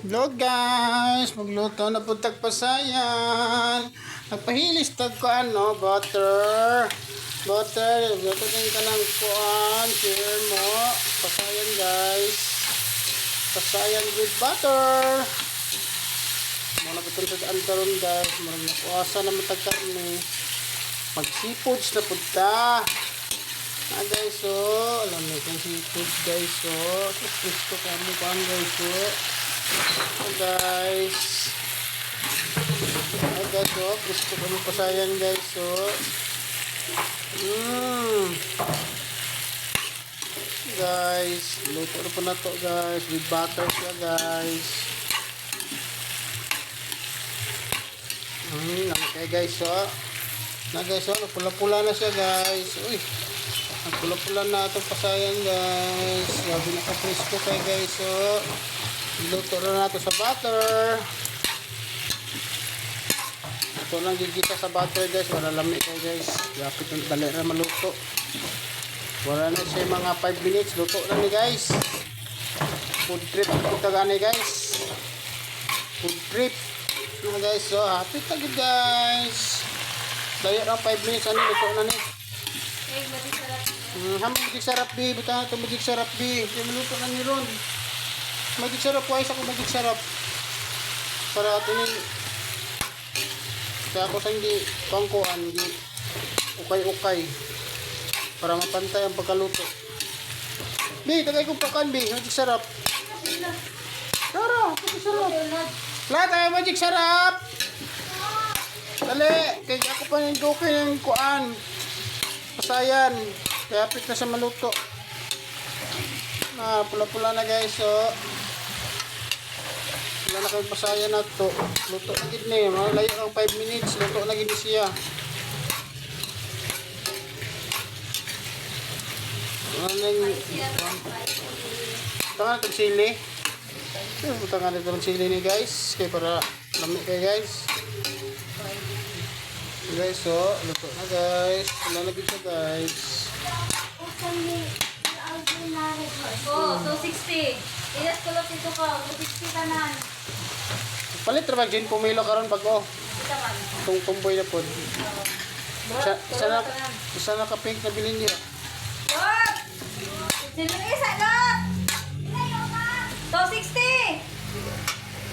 Hello guys, magluto na po tagpasayan. Nagpahilis tag ko butter. Butter, nagluto din ka ng kuan, share mo. Pasayan guys. Pasayan with butter. Muna bitong sa daan karon guys. Marang nakuasa na matagkarni. Mag-seafoods na punta. Guys, so, alam mo kung seafoods guys, so. Gusto ka mo kuan guys, so. Guys, oh, gusto ko pasayan guys, so guys, luto na po na to guys, with butter siya guys. Okay guys, so guys, so pula-pula na siya guys. Uy, pula-pula na itong pasayan guys. Grabe naka-presko kayo guys, so luto na nato sa butter. Ito lang gigita sa butter guys. Wala lamig kayo guys. Lapit na dali na maluto. Wala na siya mga 5 minutes. Luto na ni guys. Food trip ito gani guys. Food trip na guys. So happy tagid guys. Dali na 5 minutes. Ano luto na ni. Magic sarap bi. Butang ito magic sarap bi. Yung maluto na ni Ron. Magic sarap po, isa ko magic sarap para tunin kaya ako sa hindi pangkuhan, hindi ukay-ukay para mapantay ang pagkaluto. Bi, tagay kong pakan bi, magic sarap tara, magic sarap lahat ay magic sarap dali, kaya ako pa yung okay yung kuhan pasayan, kaya apit na sa maluto pula-pula na guys, so wala na kayong pasaya na to. Luto na gid ni. Malayo ang 5 minutes. Luto na gid siya. Tangan itong sili. Tangan itong sili ni guys. Kaya para lamig kayo guys. Guys, so luto na guys. Wala na gid siya guys. Oh, 260. Ilas kulot ito ko. 260 tanan. Palit ra ba gin pumilo karon pag Ito man. itong tumboy na pod. Isa na ka pink na bilhin niya. Lot! Sino isa, Lot? 260!